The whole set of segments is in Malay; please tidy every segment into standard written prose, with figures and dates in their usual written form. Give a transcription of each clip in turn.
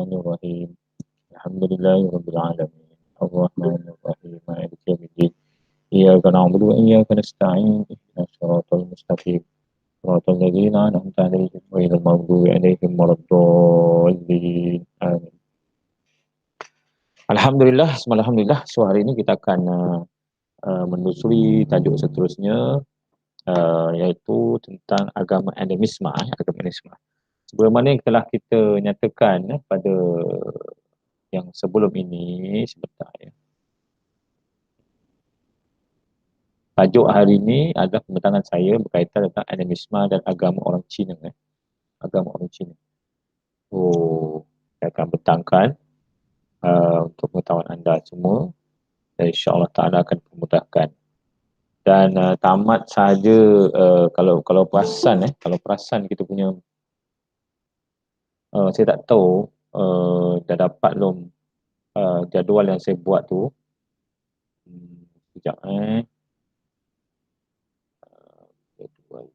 Bismillahirrahmanirrahim. Alhamdulillahirabbil alamin. Arrahmanir rahim. Maliki yaumiddin. Iyyaka na'budu wa iyyaka nasta'in. Ihdinas siratal mustaqim. Siratal ladzina an'amta 'alaihim ghairil maghdubi 'alaihim waladdallin. Amin. Alhamdulillah, alhamdulillah. So hari ini kita akan menelusuri tajuk seterusnya, iaitu tentang agama animisme. Agama animisme. Sebagaimana yang telah kita nyatakan pada yang sebelum ini, sebentar ya. Tajuk hari ini adalah pembentangan saya berkaitan tentang animisme dan agama orang Cina. Agama orang Cina. So, saya akan bentangkan untuk pengetahuan anda semua, dan insyaAllah ta'ala akan memudahkan. Dan tamat saja, kalau perasan kalau perasan kita punya, saya tak tahu dah dapat belum jadual yang saya buat tu. Sekejap jadual.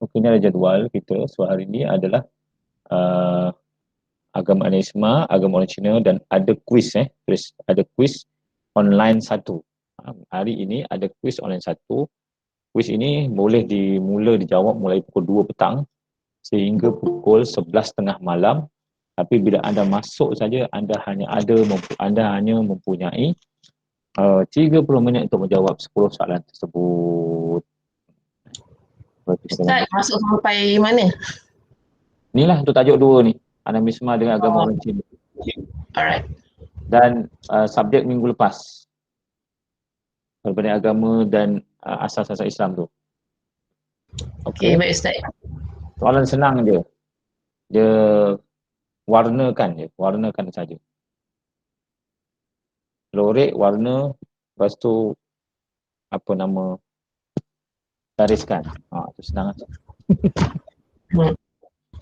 Okey, ini ada jadual kita. So hari ini adalah agama animisme, agama orang Cina, dan ada kuis ada kuis online 1. Hari ini ada kuis online 1. Kuis ini boleh dijawab mulai pukul 2 petang sehingga pukul 11.30 malam. Tapi bila anda masuk saja, anda hanya mempunyai 30 minit untuk menjawab 10 soalan tersebut. Ustaz, masuk sampai mana? Inilah untuk tajuk 2 ni, animisme dengan agama orang Cina. Alright. Dan subjek minggu lepas, perbandingan agama dan asas-asas Islam tu. Okey, baik Ustaz. Soalan senang je. Dia warnakan saja. Lorek, warna, lepas tu apa nama, gariskan. Itu senang saja.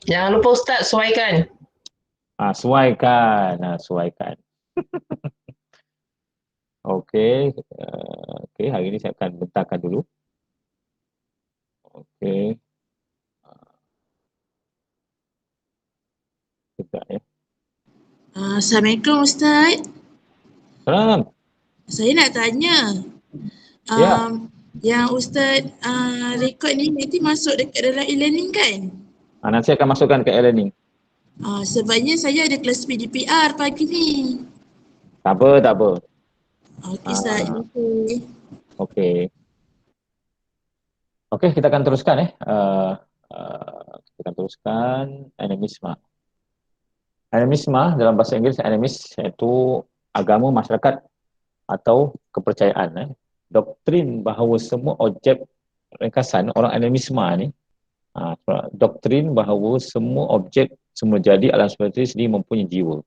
Jangan lupa Ustaz sesuaikan. Sesuaikan. Okey, hari ini saya akan bentangkan dulu. Okey. Sekejap ya. Assalamualaikum Ustaz. Salam. Saya nak tanya. Ya. Yang Ustaz rekod ni nanti masuk dekat dalam e-learning kan? Nanti saya akan masukkan ke e-learning. Sebabnya saya ada kelas PDPR pagi ni. Tak apa. Okey Ustaz, Okey, kita akan teruskan kita akan teruskan animisme. Animisme dalam bahasa Inggeris, animis iaitu agama masyarakat atau kepercayaan. Doktrin bahawa semua objek, ringkasan orang animisme ni, doktrin bahawa semua objek, semua jadi alam semesta sendiri mempunyai jiwa.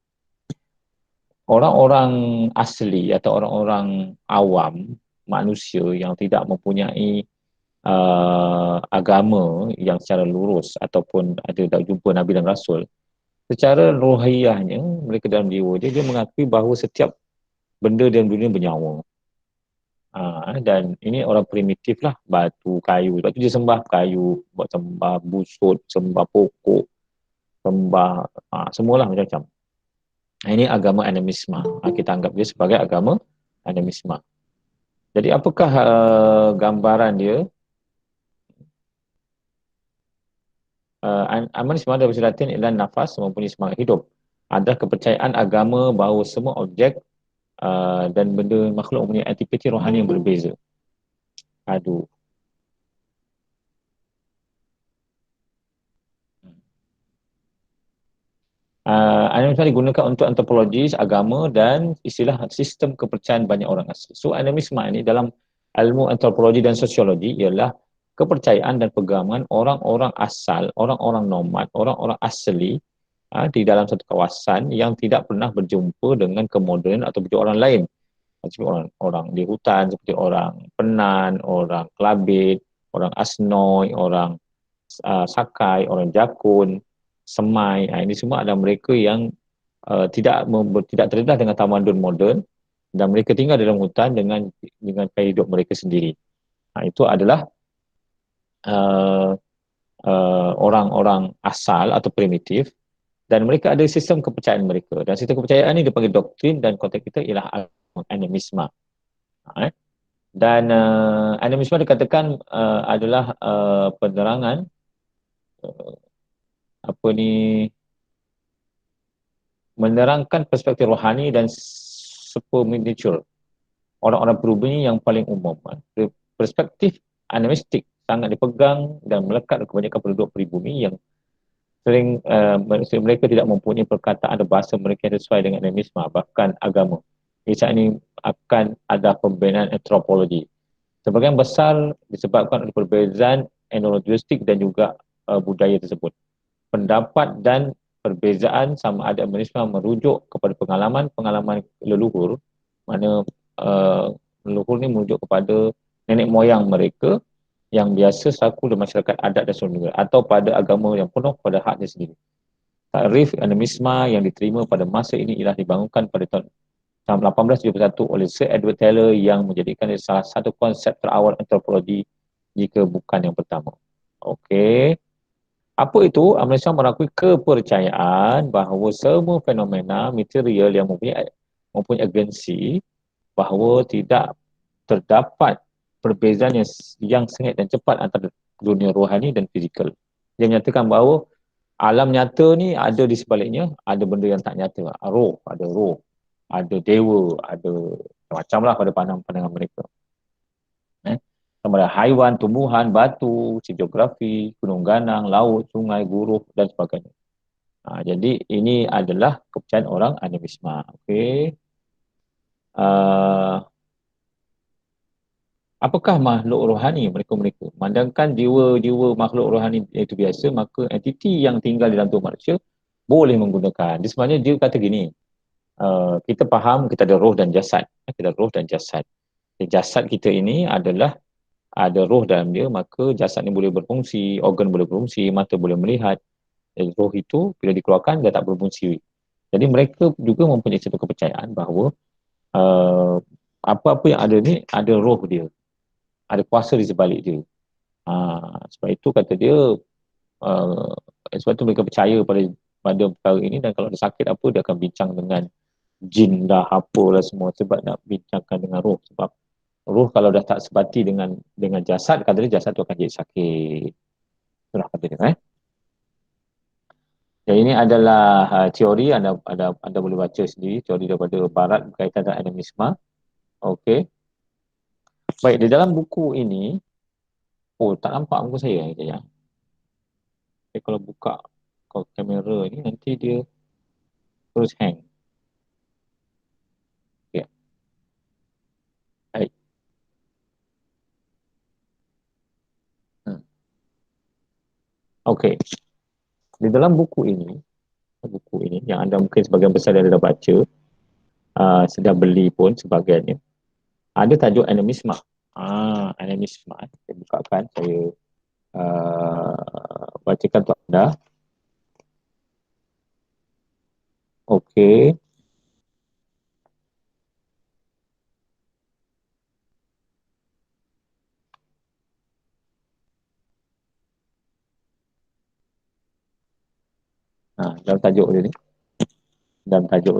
Orang-orang asli atau orang-orang awam, manusia yang tidak mempunyai agama yang secara lurus ataupun ada jumpa Nabi dan Rasul, secara rohiyahnya, mereka dalam jiwa dia mengakui bahawa setiap benda dalam dunia bernyawa. Dan ini orang primitif lah, batu, kayu. Sebab tu dia sembah kayu, buat sembah busut, sembah pokok, sembah semualah macam-macam. Ini agama animisme. Kita anggap dia sebagai agama animisme. Jadi apakah gambaran dia? Animisme dalam bahasa Latin ialah nafas, mempunyai semangat hidup. Ada kepercayaan agama bahawa semua objek dan benda makhluk mempunyai aktiviti rohani yang berbeza. Animisme digunakan untuk antropologi, agama dan istilah sistem kepercayaan banyak orang asli. So animisme ini dalam ilmu antropologi dan sosiologi ialah kepercayaan dan pegangan orang-orang asal, orang-orang nomad, orang-orang asli di dalam satu kawasan yang tidak pernah berjumpa dengan kemodernan atau orang lain. Seperti orang di hutan, seperti orang Penan, orang Kelabit, orang Asnoi, orang Sakai, orang Jakun, Semai, ini semua adalah mereka yang tidak terdedah dengan tamadun moden dan mereka tinggal dalam hutan dengan gaya hidup mereka sendiri. Itu adalah uh, orang-orang asal atau primitif dan mereka ada sistem kepercayaan mereka dan sistem kepercayaan ini dipanggil doktrin dan konteks kita ialah animisma. Dan animisma dikatakan adalah penerangan menerangkan perspektif rohani dan supernatural orang-orang pribumi yang paling umum. Perspektif animistik sangat dipegang dan melekat kebanyakan penduduk pribumi yang sering mereka tidak mempunyai perkataan atau bahasa mereka yang sesuai dengan animisme, bahkan agama. Kisah ini akan ada pembinaan antropologi. Sebagian besar disebabkan oleh perbezaan etnologistik dan juga budaya tersebut. Pendapat dan perbezaan sama ada animisme merujuk kepada pengalaman leluhur, mana leluhur ni merujuk kepada nenek moyang mereka yang biasa selaku di masyarakat adat dan sebagainya atau pada agama yang penuh pada haknya sendiri. Takrif animisma yang diterima pada masa ini ialah dibangunkan pada tahun 1871 oleh Sir Edward Taylor yang menjadikan salah satu konsep terawal antropologi jika bukan yang pertama. Okey. Apa itu? Animisma mengakui kepercayaan bahawa semua fenomena material yang mempunyai agensi, bahawa tidak terdapat perbezaan yang sengit dan cepat antara dunia rohani dan fizikal. Dia menyatakan bahawa alam nyata ni ada di sebaliknya, ada benda yang tak nyata. Roh, ada dewa, ada macam lah pada pandangan mereka. Sama ada haiwan, tumbuhan, batu, geografi, gunung ganang, laut, sungai, guruh dan sebagainya. Jadi ini adalah kepercayaan orang animisma. Okey. Apakah makhluk rohani mereka-mereka? Mandangkan jiwa-jiwa makhluk rohani itu biasa, maka entiti yang tinggal di dalam tubuh manusia boleh menggunakan. Dia sebenarnya dia kata gini, kita faham kita ada roh dan jasad. Kita ada roh dan jasad. Jasad kita ini adalah ada roh dalam dia, maka jasad ni boleh berfungsi, organ boleh berfungsi, mata boleh melihat. Jadi roh itu bila dikeluarkan dia tak berfungsi. Jadi mereka juga mempunyai satu kepercayaan bahawa apa-apa yang ada ni ada roh dia. Ada kuasa di sebalik dia. Sebab itu kata dia, sebab itu mereka percaya pada perkara ini dan kalau ada sakit apa dia akan bincang dengan jin dah apalah semua sebab nak bincangkan dengan roh. Sebab roh kalau dah tak sebati dengan jasad, kata dia jasad tu akan jadi sakit. Itulah kata dia. Dan ini adalah teori, anda boleh baca sendiri, teori daripada barat berkaitan dengan animisma. Okey. Baik, di dalam buku ini, tak nampak muka saya sekejap. Kalau buka kamera ni nanti dia terus hang. Okay. Baik. Okey. Di dalam buku ini yang anda mungkin sebagian besar dah baca, sedang beli pun sebagiannya, ada tajuk animisma. Animisma. Saya bukakan, saya bacakan untuk anda. Okey. Dalam tajuk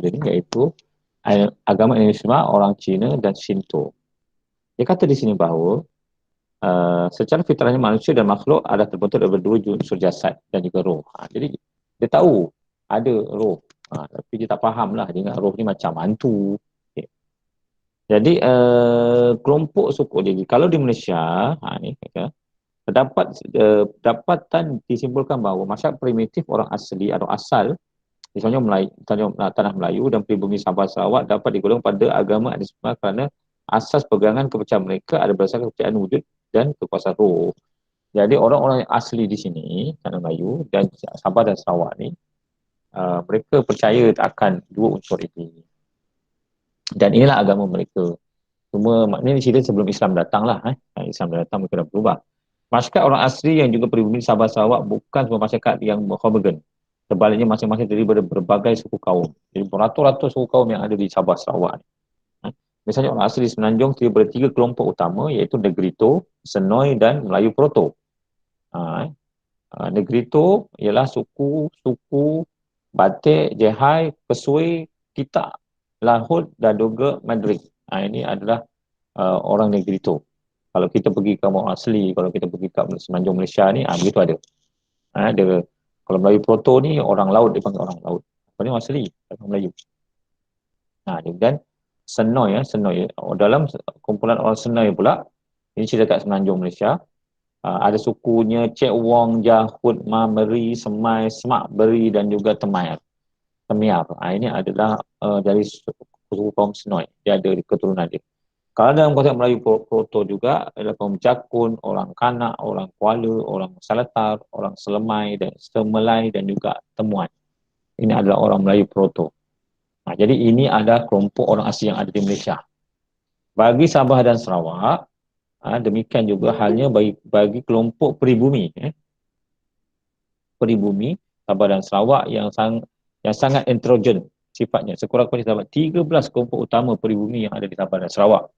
dia ni iaitu agama animisma orang Cina dan Shinto. Dia kata di sini bahawa secara fitrahnya manusia dan makhluk adalah terbentuk dari dua unsur jasad dan juga roh. Jadi dia tahu ada roh, tapi dia tak faham lah, dia ingat roh ni macam hantu. Okay. Jadi kelompok suku dia, kalau di Malaysia ni dapatan disimpulkan bahawa masyarakat primitif orang asli atau asal misalnya tanah Melayu dan pribumi Sabah Sarawak dapat digolong pada agama animisma kerana asas pegangan kepercayaan mereka ada berdasarkan kepercayaan wujud dan kekuasaan roh. Jadi orang-orang yang asli di sini, tanah Melayu dan Sabah dan Sarawak ni, mereka percaya akan dua unsur ini. Dan inilah agama mereka. Cuma maknanya cerita sebelum Islam datang lah. Islam datang mereka dah berubah. Masyarakat orang asli yang juga pribumi Sabah Sarawak bukan semua masyarakat yang homogen. Sebaliknya masing-masing terdiri dari berbagai suku kaum. Jadi beratus-ratus suku kaum yang ada di Sabah Sarawak. Misalnya orang asli Semenanjung terdiri dari 3 kelompok utama iaitu Negrito, Senoi dan Melayu Proto. Negrito ialah suku Batik, Jehai, Pesui, Kitak, Lahut dan juga Madrid. Ini adalah orang Negrito. Kalau kita pergi ke orang asli, kalau kita pergi ke Semenanjung Malaysia ni, begitu ada. Ada. Kalau Melayu Proto ni orang laut, dia panggil orang laut. Ini orang asli, orang Melayu. Dan Senoi. Dalam kumpulan orang Senoi pula, ini cerita kat Semenanjung Malaysia, ada sukunya Cek Wong, Jahut, Mameri, Semai, Semak Beri dan juga Temiar. Ini adalah dari suku kaum Senoi. Dia ada keturunan dia. Kalau dalam konteks Melayu Proto juga adalah kaum Jakun, orang Kanak, orang Kuala, orang Salatar, orang Selemai dan Semelai dan juga Temuan. Ini adalah orang Melayu Proto. Jadi ini ada kelompok orang asli yang ada di Malaysia. Bagi Sabah dan Sarawak, demikian juga halnya bagi kelompok peribumi. Peribumi Sabah dan Sarawak yang sangat heterogen sifatnya. Sekurang-kurangnya terdapat 13 kelompok utama peribumi yang ada di Sabah dan Sarawak.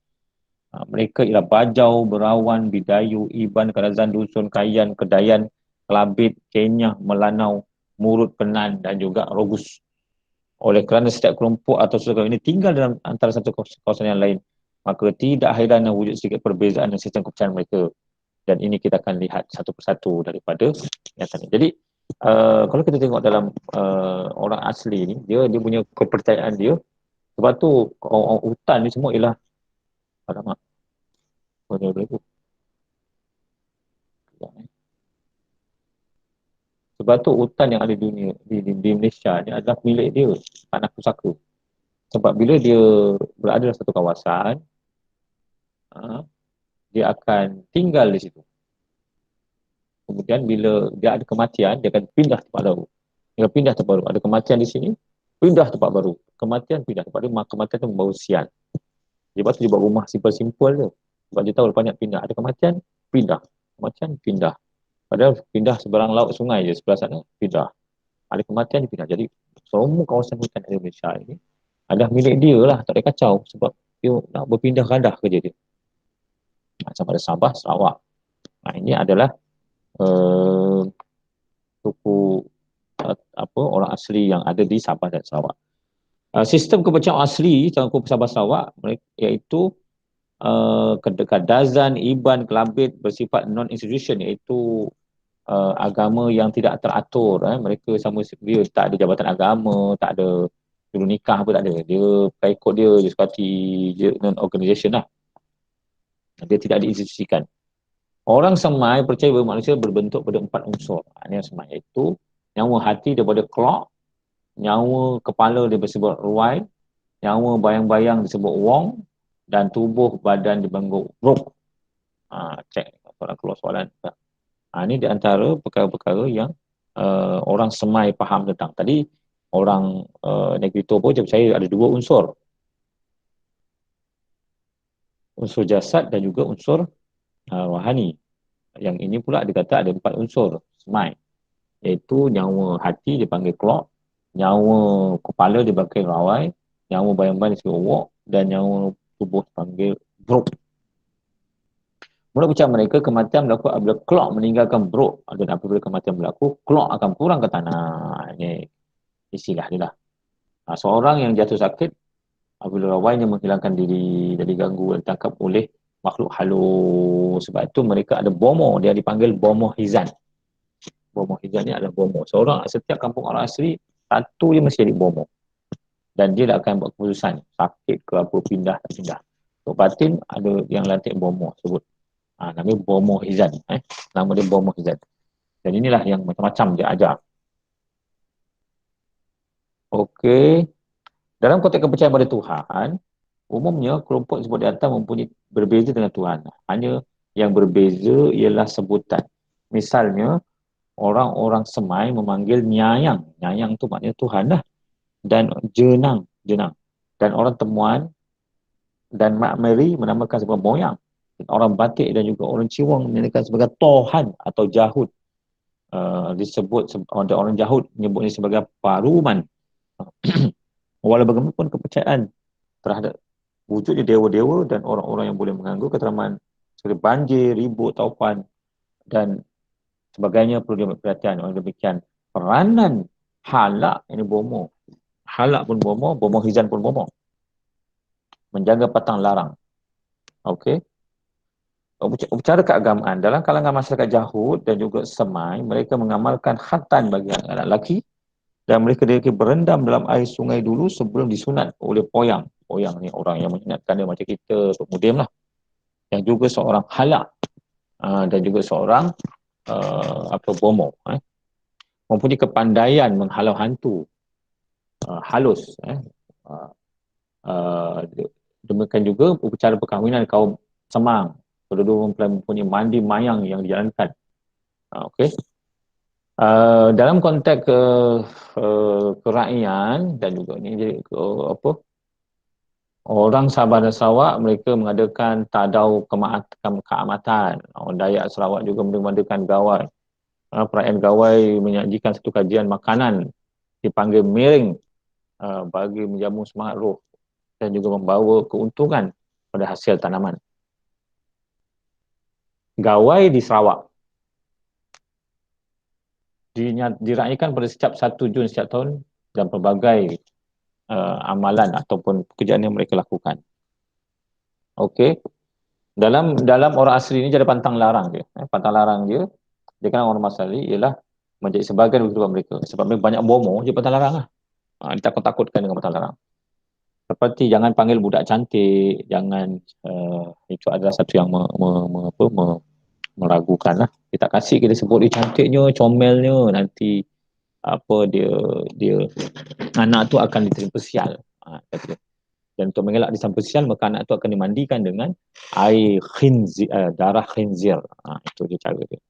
Mereka ialah Bajau, Berawan, Bidayu, Iban, Kadazan, Dusun, Kayan, Kedayan, Kelabit, Kenyah, Melanau, Murut, Penan dan juga Rogus. Oleh kerana setiap kelompok atau suku ini tinggal dalam antara satu kawasan yang lain, maka tidak heran wujud sedikit perbezaan dalam sistem kepercayaan mereka. Dan ini kita akan lihat satu persatu daripada kenyataan ini. Jadi, kalau kita tengok dalam orang asli ni, dia punya kepercayaan dia, sebab tu orang hutan ni semua ialah alamak. Sebab tu hutan yang ada di Malaysia ni adalah milik dia, tanah pusaka. Sebab bila dia berada dalam satu kawasan, dia akan tinggal di situ. Kemudian bila dia ada kematian, dia akan pindah tempat baru. Dia akan pindah tempat baru. Ada kematian di sini, pindah tempat baru. Kematian pindah tempat baru. Kematian tu membawa sial. Sebab tu dia buat rumah simple-simple je. Sebab dia tahu banyak pindah. Ada kematian, pindah. Kematian, pindah. Padahal pindah seberang laut sungai je sebelah sana, pindah. Ada kematian, dia pindah. Jadi semua kawasan hutan di Malaysia ini adalah milik dia lah. Tak ada kacau. Sebab dia nak berpindah randah kerja dia. Sama ada Sabah, Sarawak. Ini adalah suku orang asli yang ada di Sabah dan Sarawak. Sistem kepercayaan asli dalam kubu Sabah Sarawak iaitu Kadazan, Iban, Kelabit bersifat non-institution, iaitu agama yang tidak teratur. Mereka sama dia tak ada jabatan agama, tak ada dulu nikah pun tak ada. Dia ikut dia seperti non-organisation lah. Dia tidak diinstitusikan. Orang Semai percaya bahawa manusia berbentuk pada 4 unsur. Ini yang Semai, iaitu nyawa hati daripada kelok, nyawa kepala dia disebut ruai, nyawa bayang-bayang disebut wong, dan tubuh badan dibangun roh. Cek kalau keluar soalan. Ini di antara perkara-perkara yang orang Semai faham tentang. Tadi orang Negrito pun percaya ada 2 unsur. Unsur jasad dan juga unsur rohani. Yang ini pula dikata ada 4 unsur Semai. Iaitu nyawa hati dipanggil klok, nyawa kepala dipanggil rawai, nyawa bayang-bayang disebut wok, dan nyawa tubuh dipanggil brok. Menurut ucapan mereka, kematian berlaku apabila klok meninggalkan brok, dan apabila kematian berlaku, klok akan kurang ke tanah. Ini istilah dia lah. Seorang yang jatuh sakit apabila rawainya menghilangkan diri dari ganggu dan ditangkap oleh makhluk halus. Sebab itu mereka ada bomo, dia dipanggil bomo hizan. Bomo hizan ni adalah bomo. Setiap kampung orang asli, satu je mesti jadi bomo. Dan dia akan buat keputusan, sakit ke apa, pindah tak pindah. Untuk batin ada yang lantik bomo sebut. Namanya bomo hizan. Nama dia bomo hizan. Dan inilah yang macam-macam dia ajar. Okey. Dalam konteks kepercayaan pada Tuhan, umumnya kelompok sebut di atas mempunyai berbeza dengan Tuhan. Hanya yang berbeza ialah sebutan. Misalnya, orang-orang Semai memanggil Nyayang. Nyayang tu maknanya Tuhan lah. Dan Jenang. Dan orang Temuan dan Mak Meri menamakan sebuah moyang. orang Batik dan juga orang Ciwang menyatakan sebagai Tohan atau Jahud. Disebut oleh orang Jahud menyebutnya sebagai Paruman. Walau bagaimanapun kepercayaan terhadap wujudnya dewa-dewa dan orang-orang yang boleh mengganggu keteraman seperti banjir, ribut, taufan dan sebagainya perlu diambil perhatian. Oleh demikian, peranan halak ini bomo. Halak pun bomo, bomo hizan pun bomo. Menjaga patang larang. Okey. Bicara keagamaan, dalam kalangan masyarakat Jahud dan juga Semai, mereka mengamalkan khatan bagi anak lelaki dan mereka berendam dalam air sungai dulu sebelum disunat oleh poyang. Poyang ni orang yang mengingatkan dia macam kita, Tok Mudim lah. Yang juga seorang halak dan juga seorang bomo. Mempunyai kepandaian menghalau hantu. Halus. Demikian juga upacara perkahwinan kaum Semang. Kedua-dua mempelai mempunyai mandi mayang yang dijalankan. Okey. Dalam konteks kerakyaan dan juga ni orang Sabah dan Sarawak mereka mengadakan tadau keamatan. Orang Dayak Sarawak juga mengadakan gawai. Perayaan gawai menyajikan satu kajian makanan dipanggil miring bagi menjamu semangat roh dan juga membawa keuntungan pada hasil tanaman. Gawai di Sarawak diraihkan pada setiap 1 Jun setiap tahun dan pelbagai amalan ataupun pekerjaan yang mereka lakukan. Okey. Dalam orang asli ni jadi pantang larang dia. Pantang larang dia kan orang asli ialah menjadi sebahagian kehidupan mereka. Sebab mereka banyak bomo, dia pantang larang lah. Ditakut-takutkan dengan pantang larang. Seperti jangan panggil budak cantik, jangan itu adalah satu yang meragukan lah. Kita kasih kita sebut dia cantiknya, comelnya, nanti dia anak tu akan diterima sial. Dan untuk mengelak disampai sial, maka anak tu akan dimandikan dengan air khinzir, darah khinzir. Itu dia cara dia.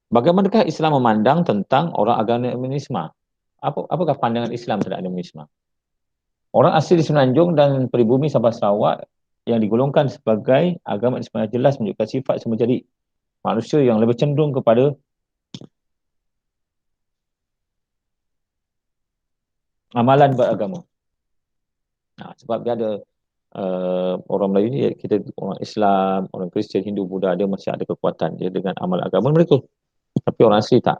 Bagaimanakah Islam memandang tentang orang agama animisme? Apakah pandangan Islam terhadap animisme? Orang asli di Semenanjung dan peribumi Sabah Sarawak yang digolongkan sebagai agama Islam jelas menunjukkan sifat semua jadi manusia yang lebih cenderung kepada amalan beragama. Sebab dia ada orang Melayu ni, kita orang Islam, orang Kristian, Hindu, Buddha, dia masih ada kekuatan dia dengan amal agama mereka. Tapi orang asli tak.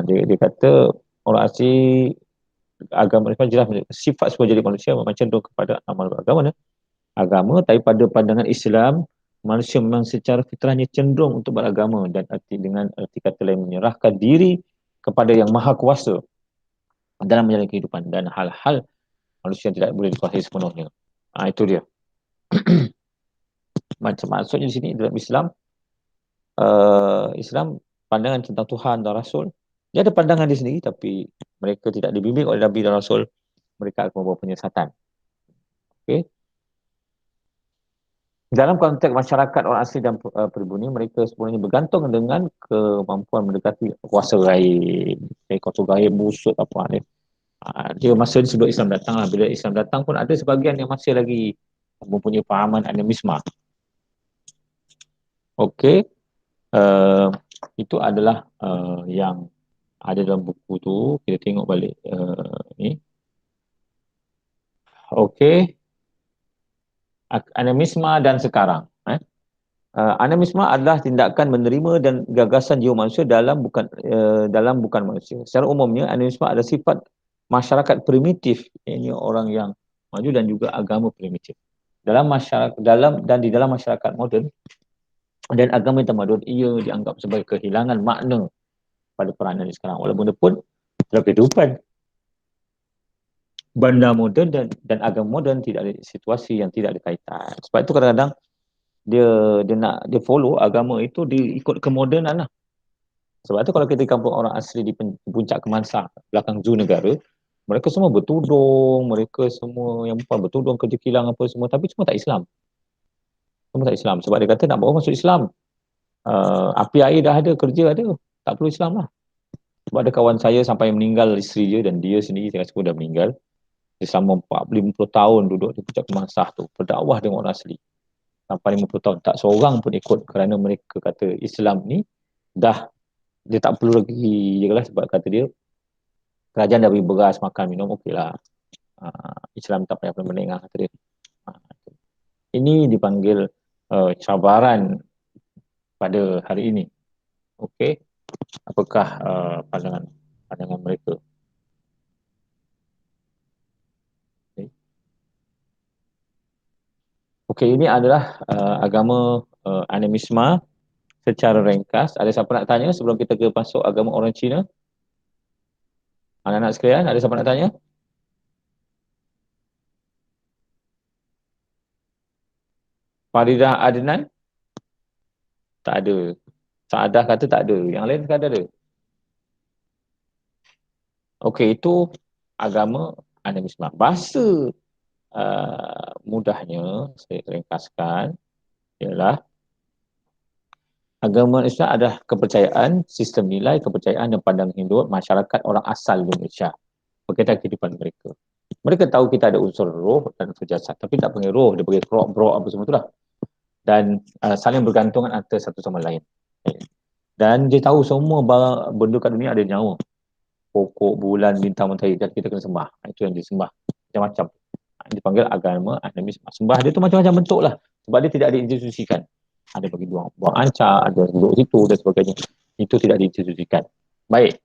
Dia kata orang asli agama mereka jelas sifat semua jadi manusia memang cenderung kepada amal beragama. Agama, tapi pada pandangan Islam, manusia memang secara fitrahnya cenderung untuk beragama dan dengan arti kata lain menyerahkan diri kepada yang maha kuasa dalam menjalani kehidupan dan hal-hal manusia tidak boleh dikuasai sepenuhnya. Itu dia. Maksudnya di sini dalam Islam, Islam pandangan tentang Tuhan dan Rasul, dia ada pandangan di sendiri tapi mereka tidak dibimbing oleh Nabi dan Rasul, mereka akan membawa penyesatan. Okey. Dalam konteks masyarakat orang asli dan peribumi, mereka sebenarnya bergantung dengan kemampuan mendekati kuasa gaib. Kuasa gaib, busuk apa ni. Dia masa ni sebelum Islam datang lah. Bila Islam datang pun ada sebahagian yang masih lagi mempunyai fahaman animisme. Okey. Itu adalah yang ada dalam buku tu. Kita tengok balik ni. Okey. Animisme dan sekarang. Animisme adalah tindakan menerima dan gagasan jiwa manusia dalam bukan manusia. Secara umumnya, animisme adalah sifat masyarakat primitif. Ini orang yang maju dan juga agama primitif. Di dalam masyarakat moden dan agama yang tamadun, ia dianggap sebagai kehilangan makna pada peranan sekarang. Walaupun dalam kehidupan benda moden dan agama moden tidak ada situasi yang tidak ada kaitan. Sebab itu kadang-kadang dia follow agama itu diikut kemodenan lah. Sebab itu kalau kita kampung orang asli di puncak Kemansah belakang Zoo Negara, mereka semua bertudung, mereka semua yang perempuan bertudung, kerja kilang apa semua, tapi semua tak Islam. Semua tak Islam. Sebab dia kata nak bawa masuk Islam. Api air dah ada, kerja ada, tak perlu Islam lah. Sebab ada kawan saya sampai meninggal isteri dia dan dia sendiri saya rasa pun dah meninggal. Dia selama 40-50 tahun duduk di puncak Kemansah tu, berdakwah dengan orang asli. sampai 50 tahun. Tak seorang pun ikut kerana mereka kata Islam ni dah, dia tak perlu lagi je lah, sebab kata dia kerajaan dah beri beras, makan, minum, okey lah. Islam tak payah pening lah, kata dia. Ini dipanggil cabaran pada hari ini. Okey, apakah pandangan mereka? Okey, ini adalah agama animisme secara ringkas. Ada siapa nak tanya sebelum kita ke masuk agama orang Cina? Anak-anak sekalian, ada siapa nak tanya? Faridah Adnan? Tak ada. Saadah kata tak ada. Yang lain kata ada. Okey, itu agama animisme. Bahasa mudahnya, saya ringkaskan, ialah agama Islam adalah kepercayaan, sistem nilai, kepercayaan dan pandangan hidup masyarakat orang asal Indonesia berkaitan kehidupan mereka. Mereka tahu kita ada unsur roh dan unsur jasad, tapi tak panggil roh, dia panggil krok, brok, apa semua itulah. Dan saling bergantungan antara satu sama lain. Dan dia tahu semua benda kat dunia ada nyawa. Pokok, bulan, bintang, matahari, dan kita kena sembah. Itu yang disembah. Macam-macam. Dipanggil agama animisme. Sembah dia tu macam-macam bentuk lah. Sebab dia tidak diinstitusikan. Ada bagi buang ancak, ada duduk situ dan sebagainya. Itu tidak diinstitusikan. Baik.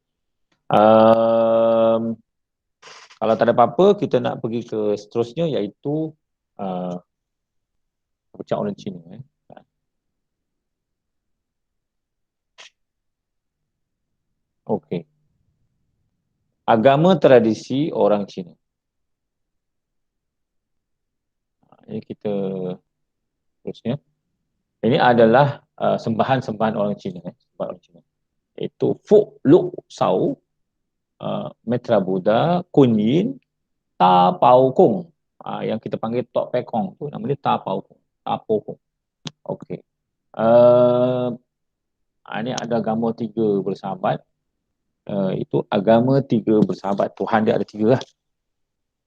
Kalau tak ada apa-apa, kita nak pergi ke seterusnya, iaitu kepercayaan orang Cina. Okey. Agama tradisi orang Cina. Ini kita terusnya. Ini adalah sembahan-sembahan orang Cina. Sembahan orang Cina. Iaitu Fuk Luk Sau, Metra Buddha, Kunyin, Ta Pao Kong. Yang kita panggil Tok Pekong tu, nama dia Ta Pao Kong. Ta Pao Kong. Okey. Ini ada agama 3 bersahabat. Itu agama 3 bersahabat. Tuhan dia ada 3 lah.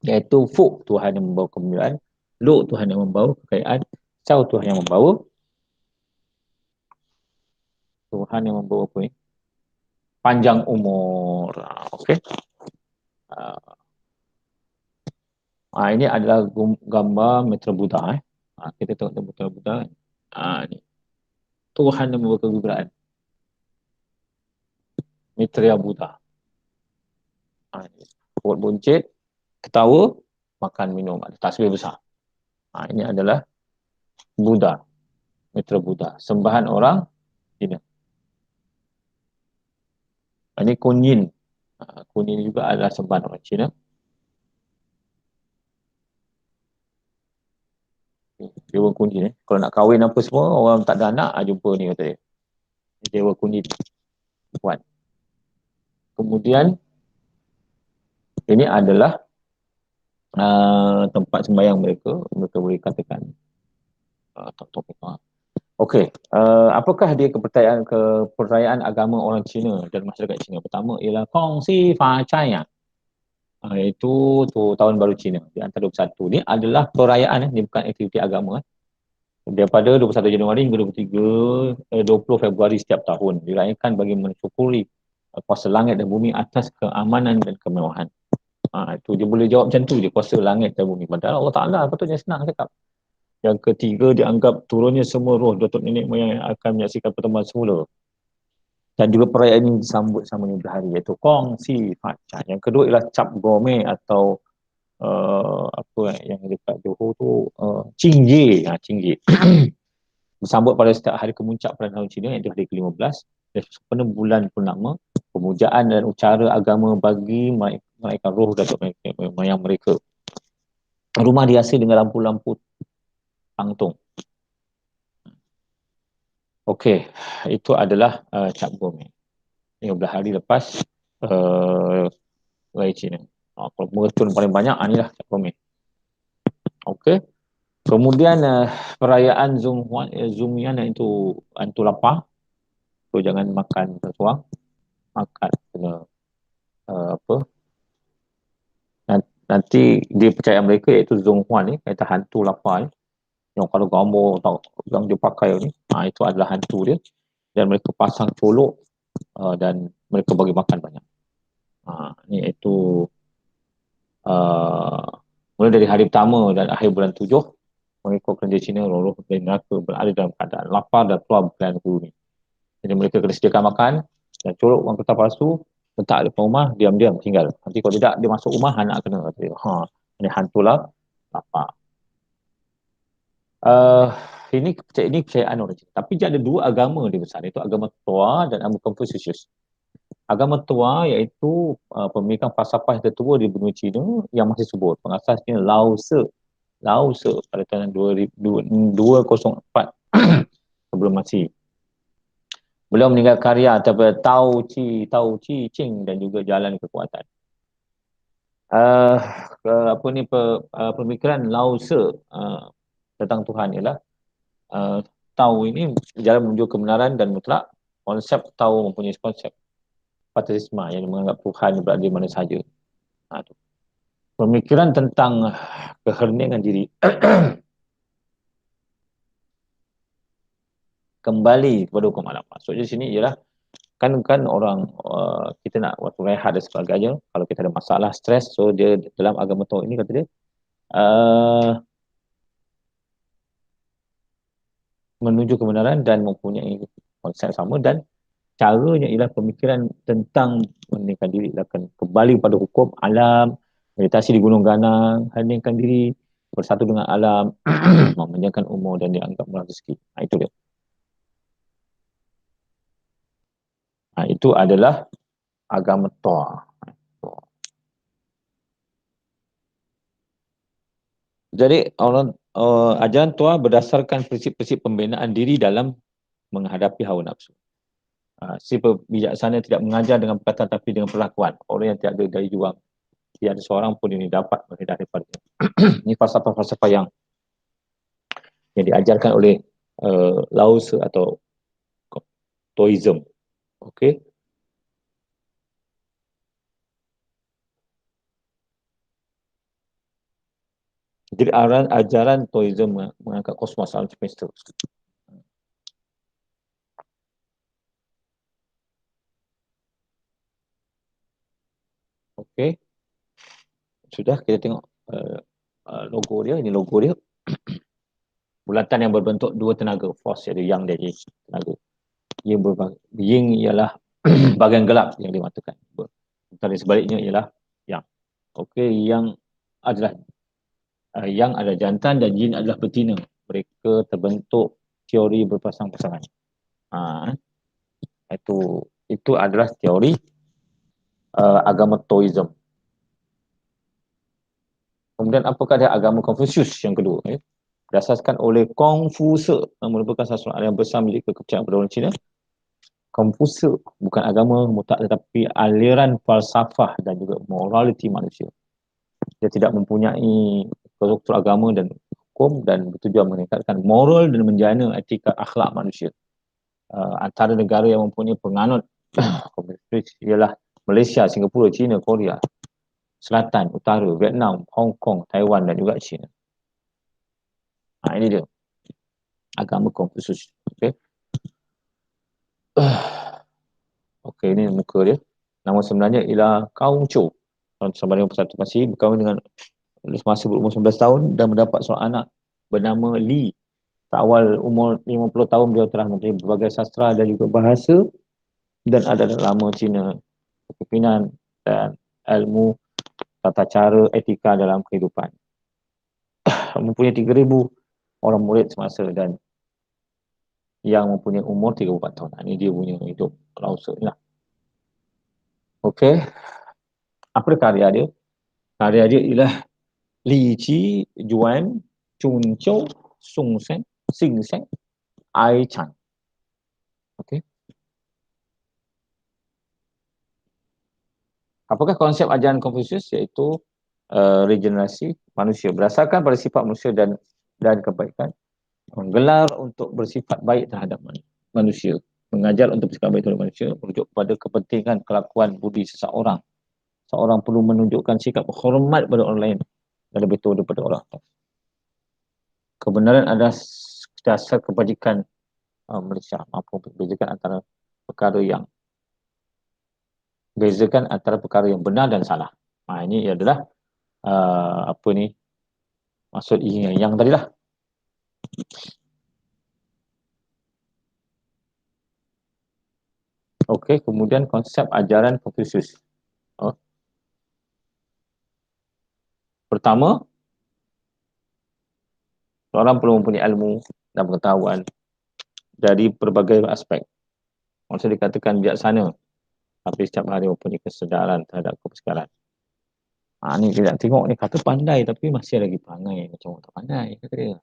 Iaitu Fuk, Tuhan yang membawa kemuliaan. Luk, Tuhan yang membawa kekayaan. Sau, Tuhan yang membawa apa ni? Panjang umur. Okey. Ini adalah gambar Metra Buddha. Kita tengok Metra Buddha. Ni. Tuhan yang membawa kegembiraan. Mitra Buddha. Perut buncit, ketawa, makan minum. Ada tasbih besar. Ini adalah Buddha. Mitra Buddha. Sembahan orang Cina. Ini Kunyin. Kunyin juga adalah sembahan orang Cina. Dewa Kunyin. Kalau nak kahwin apa semua, orang tak ada anak, jumpa ni kata dia. Dewa Kunyin. Kuat. Kemudian, ini adalah tempat sembahyang mereka. Mereka boleh katakan. Okey, apakah dia kepercayaan agama orang Cina dan masyarakat Cina? Pertama ialah Kongsi Fa Chai. Itu tahun baru Cina di antara 21. Ini adalah perayaan, ini bukan aktiviti agama. Daripada 21 Januari hingga 20 Februari setiap tahun dirayakan bagi mensyukuri kuasa langit dan bumi atas keamanan dan kemewahan. Itu dia boleh jawab macam tu je, kuasa langit dan bumi. Padahal Allah Ta'ala patutnya senang cakap. Yang ketiga, dianggap turunnya semua roh datuk nenek moyang yang akan menyaksikan pertemuan semula. Dan juga perayaan ini disambut sama dengan hari, iaitu Kongsi Facha. Yang kedua ialah Cap Gome atau apa yang dekat Johor tu, Cingje. Cingje. Disambut pada setiap hari kemuncak pada tahun Cina, iaitu hari ke-15. Dan sepenuh bulan purnama, pemujaan dan ucara agama bagi menaikkan roh datuk nenek moyang mereka. Rumah dihiasi dengan lampu-lampu pangtung. Okey, itu adalah Cap Gome. 15 hari lepas Raya Cina. Kalau mengetun paling banyak, inilah Cap Gome. Okey. Kemudian perayaan Zhongyan itu hantu lapar. So jangan makan tersuang. Makan kena nanti dia percaya mereka iaitu Zhonghuan ni, kata hantu lapar ni. yang kalau gambar yang dia pakai ni, itu adalah hantu dia, dan mereka pasang colok dan mereka bagi makan banyak. Ni itu mulai dari hari pertama dan akhir bulan 7, mengikut kerja Cina, roh-roh dari neraka berada dalam keadaan lapar dan keluar berkeliaran ke bumi. Jadi mereka kena sediakan makan dan colok wang kertas palsu, letak depan rumah, diam-diam tinggal. Nanti kalau tidak dia masuk rumah, anak kena kata dia. Ini hantulah lapar. Ini kepercayaan orang Cina. Tapi dia ada dua agama di besar, iaitu agama Tua dan agama Confucius. Agama Tua iaitu pemikiran falsafah yang tertua di benua Cina yang masih subur. Pengasasnya Lao Tse. Lao Tse pada tahun 204 sebelum Masihi. Beliau meninggal karya daripada Tao Chi Ching dan juga Jalan Kekuatan. Pemikiran Lao Tse tentang Tuhan ialah Tao ini jalan menuju kebenaran dan mutlak. Konsep Tao mempunyai konsep patisma yang menganggap Tuhan berada di mana sahaja. Pemikiran tentang keheningan diri kembali kepada hukum alam. Maksudnya di sini ialah kan orang kita nak waktu rehat dan sebagainya, kalau kita ada masalah stres, so dia dalam agama Tao ini kata dia menuju kebenaran dan mempunyai konsep sama, dan caranya ialah pemikiran tentang meningkatkan diri, akan kembali pada hukum alam, meditasi di Gunung Ganang, heningkan diri, bersatu dengan alam, memanjangkan umur dan dianggap murah rezeki. Itu dia. Itu adalah agama Tua. Jadi ajaran Tua berdasarkan prinsip-prinsip pembinaan diri dalam menghadapi hawa nafsu. Si bijaksana tidak mengajar dengan perkataan tapi dengan perlakuan. Orang yang tidak ada daya juang, tiada seorang pun ini dapat menghindar daripadanya. Ini falsafah-falsafah yang diajarkan oleh Lao Tse atau Taoism. Okey. Jadi ajaran Taoism mengangkat kosmos alam semesta. Okey. Sudah kita tengok logo dia. Ini logo dia. Bulatan yang berbentuk dua tenaga, force, iaitu yang dan yin, tenaga. Yin ialah bahagian gelap yang dimatakan. Sementara sebaliknya ialah yang. Okey, yang adalah jantan dan yin adalah betina. Mereka terbentuk teori berpasang-pasangan. Itu adalah teori agama Taoism. Kemudian apakah dia agama Confucius yang kedua? Berasaskan oleh Kongfuce, merupakan salah satu aliran besar milik kepercayaan pada orang Cina. Kongfuce bukan agama mutlak tetapi aliran falsafah dan juga moraliti manusia. Dia tidak mempunyai struktur agama dan hukum dan bertujuan meningkatkan moral dan menjana etika akhlak manusia. Antara negara yang mempunyai penganut Confucius ialah Malaysia, Singapura, China, Korea Selatan, Utara, Vietnam, Hong Kong, Taiwan dan juga China. Ini dia agama Confucius. Okey, ini muka dia. Nama sebenarnya ialah Kaung Cho. Tahun 1941 masih berkahwin dengan semasa berumur 19 tahun dan mendapat seorang anak bernama Li. Awal umur 50 tahun beliau telah mempunyai berbagai sastra dan juga bahasa dan ada lama Cina, kepimpinan dan ilmu tata cara etika dalam kehidupan. Mempunyai 3,000 orang murid semasa dan yang mempunyai umur 34 tahun. Ini dia punya hidup Lao Tse lah. Okey. Apa karya dia? Karya dia ialah Li Qi, Juan, Chun Chou, Sung Sen, Sing Sen, Ai Chan. Okey. Apakah konsep ajaran Confucius? Iaitu regenerasi manusia berdasarkan pada sifat manusia dan kebaikan, menggelar untuk bersifat baik terhadap manusia, mengajar untuk bersifat baik terhadap manusia, merujuk pada kepentingan kelakuan budi seseorang. Seorang perlu menunjukkan sikap hormat pada orang lain dan lebih tua daripada orang. kebenaran adalah dasar kebajikan Malaysia. Apa bezakan antara perkara yang benar dan salah. Ini adalah apa ni maksud yang tadi lah. Okey, kemudian konsep ajaran Confucius. Pertama, seorang perlu mempunyai ilmu dan pengetahuan dari berbagai aspek. Maksud dikatakan bijaksana, tapi setiap hari mempunyai kesedaran terhadap kebesaran. Ni kita tengok ni kata pandai tapi masih lagi perangai macam orang tak pandai kata dia.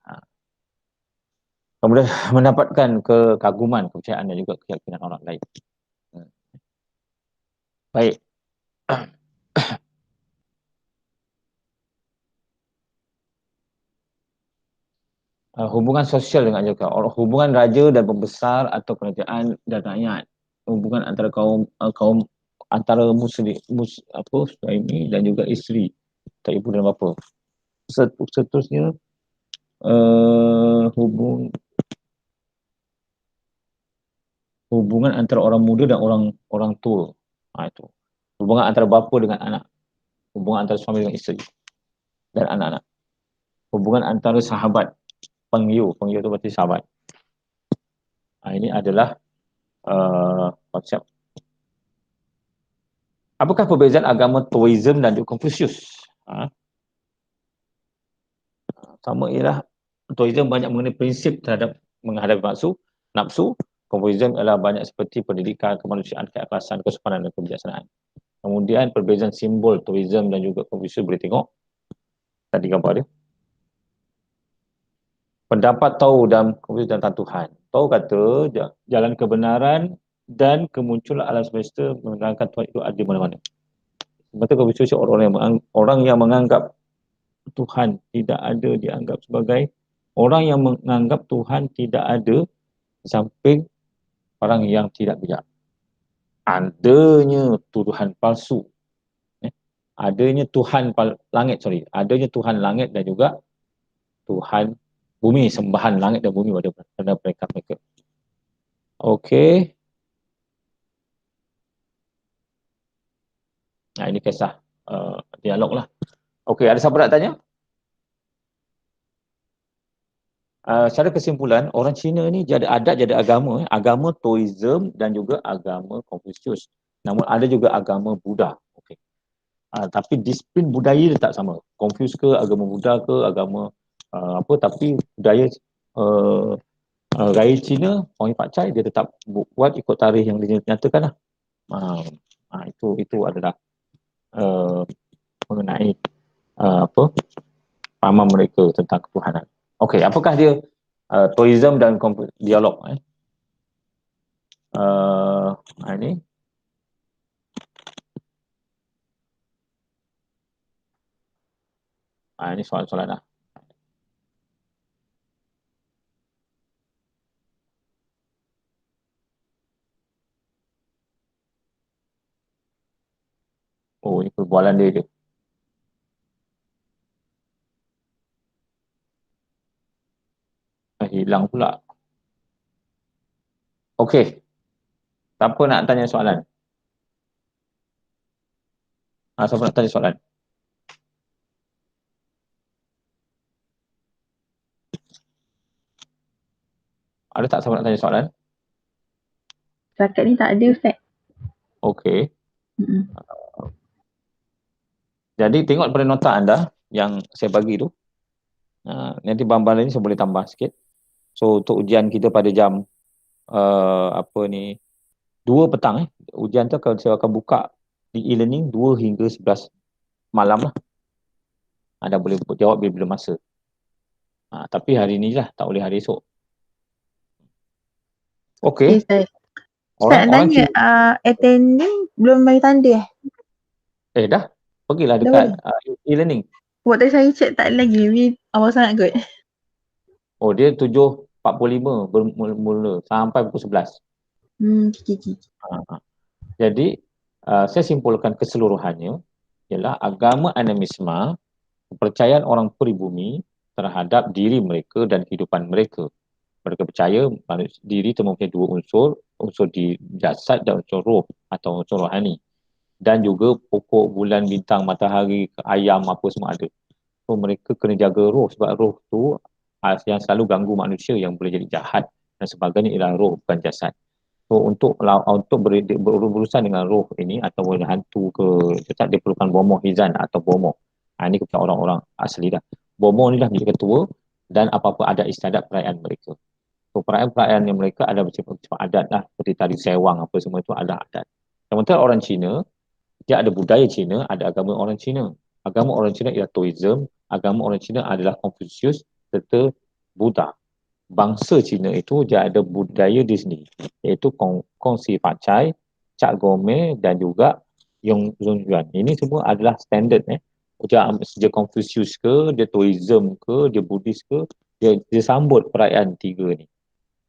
Kemudian mendapatkan kekaguman, kepercayaan dan juga keyakinan orang lain. Baik. Hubungan sosial dengan raja, hubungan raja dan pembesar atau kerajaan dan rakyat, hubungan antara kaum antara suami dan juga isteri, tak ibu dan bapa. Seterusnya hubungan antara orang muda dan orang tua. Itu hubungan antara bapa dengan anak, hubungan antara suami dengan isteri dan anak-anak, hubungan antara sahabat, pengyu itu berarti sahabat. Ini adalah konsep. Apakah perbezaan agama Taoism dan juga Confucius? Sama ialah Taoism banyak mengenai prinsip terhadap menghadapi nafsu. Confucius adalah banyak seperti pendidikan, kemanusiaan, keikhlasan, kesopanan dan kebijaksanaan. Kemudian perbezaan simbol Taoism dan juga Confucius boleh tengok tadi gambar dia. Pendapat Tao dan Confucius tentang Tuhan. Tao kata jalan kebenaran dan kemunculan alam semesta menerangkan Tuhan itu ada di mana-mana. Sementara Confucius orang yang menganggap Tuhan tidak ada dianggap sebagai orang yang menganggap Tuhan tidak ada samping orang yang tidak bijak. Adanya tuduhan palsu. Adanya Tuhan adanya Tuhan langit dan juga Tuhan bumi, sembahan langit dan bumi pada mereka. Okey. Ini kisah dialog lah. Okey, ada siapa nak tanya? Secara kesimpulan, orang Cina ni jadi adat, jadi agama. Agama Taoism dan juga agama Confucius. Namun ada juga agama Buddha. Okay. Tapi disiplin budaya dia tak sama. Confucius ke, agama Buddha ke, agama tapi budaya raya Cina, orang Pak Cai, dia tetap buat ikut tarikh yang dinyatakan lah. Itu adalah mengenai pahaman mereka tentang ketuhanan. Okey, apakah dia Taoism dan dialog? Ini ini soalan-soalan lah. Ini perbualan dia je. Hilang pula. Okey. Siapa nak tanya soalan? Siapa nak tanya soalan? Ada tak siapa nak tanya soalan? Setakat ni tak ada, Ustaz. Okey. Jadi tengok daripada nota anda yang saya bagi tu. Nanti bahan-bahan ini saya boleh tambah sikit. So untuk ujian kita pada jam 2 petang ujian tu saya akan buka di e-learning 2 hingga 11 malam lah. Anda boleh jawab bila masa. Tapi hari ni lah, tak boleh hari esok. Okey. Ustaz tanya, attending belum bagi tanda Dah. Pergilah dekat e-learning. Waktu saya cek tak ada lagi, ni awal sangat kot. Dia 7.45 bermula sampai pukul 11. Okay. Jadi saya simpulkan keseluruhannya ialah agama animisme, kepercayaan orang peribumi terhadap diri mereka dan kehidupan mereka. Mereka percaya diri itu mempunyai dua unsur, unsur di jasad dan unsur roh atau unsur rohani. Dan juga pokok, bulan, bintang, matahari, ayam, apa semua ada. So mereka kena jaga roh sebab roh tu yang selalu ganggu manusia yang boleh jadi jahat dan sebagainya ialah roh bukan jasad. So untuk berurusan dengan roh ini atau hantu ke jasad, dia perlukan bomoh hizan atau bomoh. Ini kepada orang-orang asli dah. Bomoh ni dah menjadi ketua dan apa-apa adat istiadat perayaan mereka. So perayaan-perayaan yang mereka ada macam adat lah, seperti tari sewang apa semua itu ada adat. Sementara orang Cina, dia ada budaya Cina, ada agama orang Cina. Agama orang Cina ialah Taoism, agama orang Cina adalah Confucius serta Buddha. Bangsa Cina itu dia ada budaya di sini, iaitu Kongsi Facai, Cap Gome dan juga Yong Yuan. Ini semua adalah standard sejak Confucius ke, dia Taoism ke, dia Buddhis ke, dia sambut perayaan tiga ni,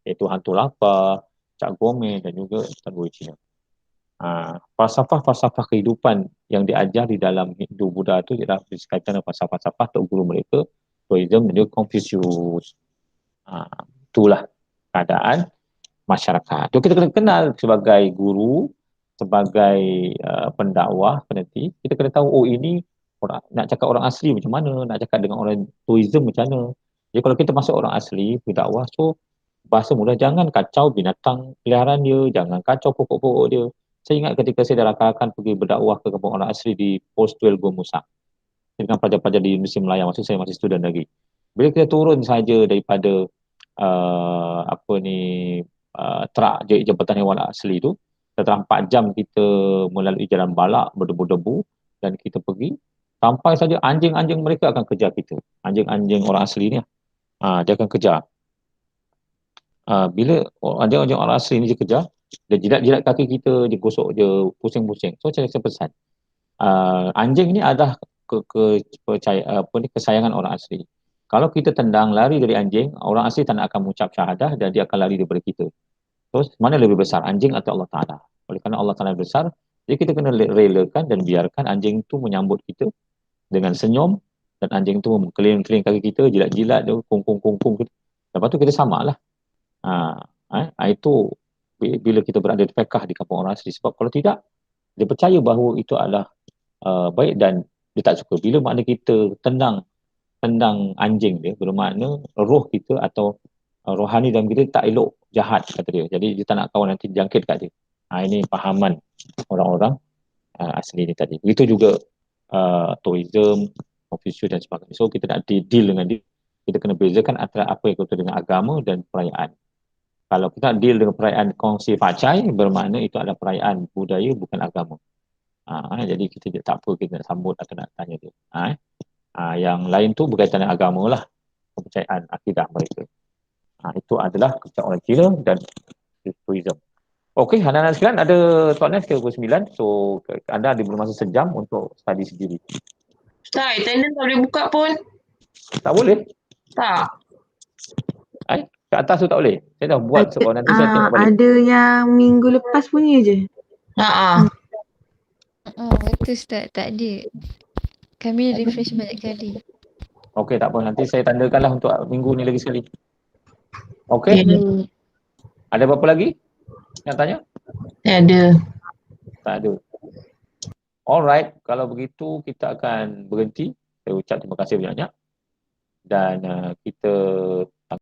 iaitu Hantu Lapar, Cap Gome dan juga Tanbui Cina. Falsafah kehidupan yang diajar di dalam Hindu Buddha itu ialah berkaitan dengan falsafah Tok Guru mereka, Taoism dan juga Confucius. Itulah keadaan masyarakat. So, kita kena kenal sebagai guru, sebagai pendakwah, peneliti, kita kena tahu ini nak cakap orang asli macam mana, nak cakap dengan orang Taoism macam mana. Jadi kalau kita masuk orang asli, pendakwah, so bahasa mudah, jangan kacau binatang peliharaan dia, jangan kacau pokok-pokok dia. Saya ingat ketika saya dah rakan pergi berdakwah ke kampung orang asli di Pos 12 Gua Musang dengan pelajar-pelajar di Universiti Melayu, masa saya masih student lagi. Bila kita turun saja daripada trak jabatan hewan asli tu, setelah 4 jam kita melalui jalan balak berdebu-debu dan kita pergi, sampai saja anjing-anjing mereka akan kejar kita. Anjing-anjing orang asli ni dia akan kejar. Bila anjing-anjing orang asli ni dia kejar, dia jilat-jilat kaki kita, dia gosok, dia pusing-pusing. So saya pesan, anjing ni adalah kesayangan orang asli. Kalau kita tendang, lari dari anjing, orang asli tak nak akan mengucap syahadah dan dia akan lari daripada kita. Terus mana lebih besar, anjing atau Allah Ta'ala? Oleh kerana Allah Ta'ala besar, jadi kita kena relakan dan biarkan anjing tu menyambut kita dengan senyum, dan anjing tu mengkeliling-keliling kaki kita, jilat-jilat dia, kung-kung. Lepas tu kita samalah. Itu bila kita berada di Pekah di kampung orang asli. Sebab kalau tidak, dia percaya bahawa itu adalah baik dan dia tak suka. Bila makna kita tendang anjing dia, bermakna roh kita atau rohani dalam kita tak elok, jahat kata dia. Jadi dia tak nak kawan nanti jangkit kat dia. Ini pahaman orang-orang asli ni tadi. Begitu juga Taoism, Confucius dan sebagainya. So kita nak deal dengan dia, kita kena bezakan antara apa yang kita dengan agama dan perayaan. Kalau kita deal dengan perayaan Kongsi Facai, bermakna itu adalah perayaan budaya bukan agama. Jadi kita tak apa kita nak sambut atau nak tanya dia. Yang lain tu berkaitan dengan agama lah, kepercayaan akidah mereka. Itu adalah kepercayaan orang Cina dan Taoism. Okey, anak-anak sekalian, ada soalan 39. So anda ada masa sejam untuk study sendiri. Ustaz, attendance tak boleh buka pun. Tak boleh? Tak. Kat atas tu tak boleh? Saya dah buat sebab nanti saya tengok balik. Ada yang minggu lepas punya je. Betul Ustaz, tak ada. Kami refresh banyak kali. Okey, tak apa. Nanti saya tandakanlah untuk minggu ni lagi sekali. Okey? Ada apa-apa lagi yang tanya? Ada. Tak ada. Alright, kalau begitu kita akan berhenti. Saya ucap terima kasih banyak-banyak. Dan kita